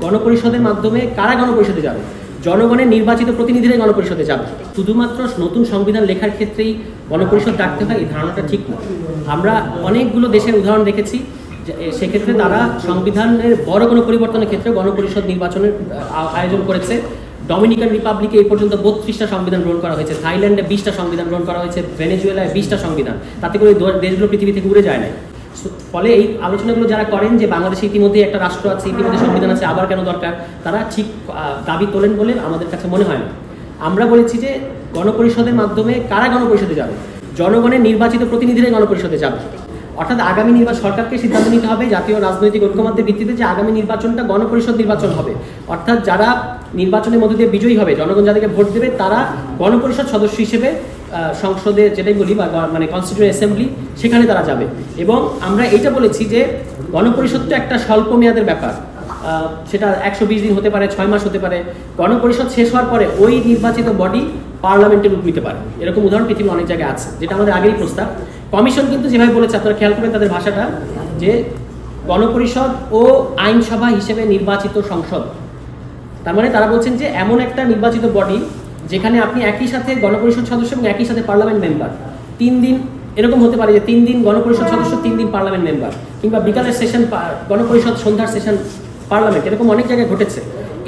গণপরিষদের মাধ্যমে কারা গণপরিষদে যাবে? জনগণের নির্বাচিত প্রতিনিধিরাই গণপরিষদে যাবে। শুধুমাত্র নতুন সংবিধান লেখার ক্ষেত্রেই গণপরিষদ ডাকতে হয়, এই ধারণাটা ঠিক না। আমরা অনেকগুলো দেশের উদাহরণ দেখেছি, সেক্ষেত্রে তারা সংবিধানের বড় কোনো পরিবর্তনের ক্ষেত্রে গণপরিষদ নির্বাচনের আয়োজন করেছে। ডমিনিকান রিপাবলিকে এই পর্যন্ত 32টা সংবিধান গ্রহণ করা হয়েছে, থাইল্যান্ডে 20টা সংবিধান গ্রহণ করা হয়েছে, ভেনেজুয়েলায় 20টা সংবিধান, তাতে করে দেশগুলো পৃথিবী থেকে উড়ে যায় না। ফলে এই আলোচনাগুলো যারা করেন যে বাংলাদেশে ইতিমধ্যে একটা রাষ্ট্র আছে, ইতিমধ্যে সংবিধান আছে, আবার কেন দরকার, তারা ঠিক দাবি তোলেন বলে আমাদের কাছে মনে হয় না। আমরা বলেছি যে গণপরিষদের মাধ্যমে কারা গণপরিষদে যাবে? জনগণের নির্বাচিত প্রতিনিধিরাই গণপরিষদে যাবে। অর্থাৎ আগামী সরকারকে সিদ্ধান্ত নিতে হবে জাতীয় রাজনৈতিক ঐক্যমত্যের ভিত্তিতে যে আগামী নির্বাচনটা গণপরিষদ নির্বাচন হবে। অর্থাৎ যারা নির্বাচনের মধ্যে দিয়ে বিজয়ী হবে, জনগণ যাদেরকে ভোট দেবে, তারা গণপরিষদ সদস্য হিসেবে সংসদে যেটাই বলি বা মানে কনস্টিটিউয়েন্ট অ্যাসেম্বলি, সেখানে তারা যাবে। এবং আমরা এইটা বলেছি যে গণপরিষদ তো একটা স্বল্প মেয়াদের ব্যাপার, সেটা 120 দিন হতে পারে, 6 মাস হতে পারে। গণপরিষদ শেষ হওয়ার পরে ওই নির্বাচিত বডি পার্লামেন্টের রূপ নিতে পারে। এরকম উদাহরণ পৃথিবীর অনেক জায়গায় আছে, যেটা আমাদের আগেই প্রস্তাব। কমিশন কিন্তু যেভাবে বলেছে, আপনারা খেয়াল করবেন তাদের ভাষাটা, যে গণপরিষদ ও আইনসভা হিসেবে নির্বাচিত সংসদ। তার মানে তারা বলছেন যে এমন একটা নির্বাচিত বডি যেখানে আপনি একই সাথে গণপরিষদ সদস্য এবং একই সাথে পার্লামেন্ট মেম্বার। 3 দিন এরকম হতে পারে যে 3 দিন গণপরিষদ সদস্য, 3 দিন পার্লামেন্ট মেম্বার, কিংবা বিকালের সেশন গণপরিষদ, সন্ধ্যার সেশন পার্লামেন্ট, এরকম অনেক জায়গায় ঘটেছে।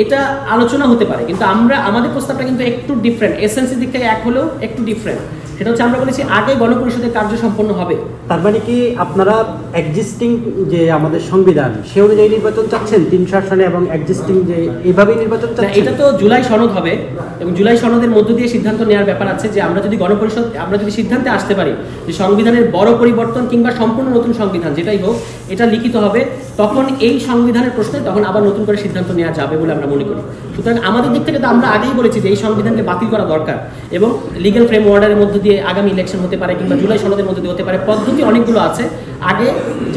এটা আলোচনা হতে পারে, কিন্তু আমাদের প্রস্তাবটা কিন্তু একটু ডিফারেন্ট, এসেন্সের দিক থেকে এক হলেও একটু ডিফারেন্ট। সেটা হচ্ছে আমরা বলেছি আগে গণপরিষদের কার্য সম্পন্ন হবে। তার মানে কি আপনারা এক্সিস্টিং যে আমাদের সংবিধান সে অনুযায়ী নির্বাচন চাচ্ছেন 300 আসনে, এবং এক্সিস্টিং যে এইভাবেই নির্বাচন চাচ্ছেন? এটা তো জুলাই সনদ হবে, এবং জুলাই সনদের মধ্য দিয়ে সিদ্ধান্ত নেওয়ার ব্যাপার আছে যে আমরা যদি সিদ্ধান্তে আসতে পারি যে সংবিধানের বড় পরিবর্তন কিংবা সম্পূর্ণ নতুন সংবিধান যেটাই হোক, এটা লিখিত হবে, তখন এই সংবিধানের প্রশ্নে তখন আবার নতুন করে সিদ্ধান্ত নেওয়া যাবে বলে আমরা মনে করি। সুতরাং আমাদের দিক থেকে তো আমরা আগেই বলেছি যে এই সংবিধানকে বাতিল করা দরকার, এবং লিগ্যাল ফ্রেম অর্ডারের মধ্য দিয়ে আগামী ইলেকশন হতে পারে, কিংবা জুলাই সনদের মধ্যে দিয়ে হতে পারে। পদ্ধতি অনেকগুলো আছে, আগে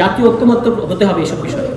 জাতীয় ঐক্যমত্য হতে হবে এইসব বিষয়ে।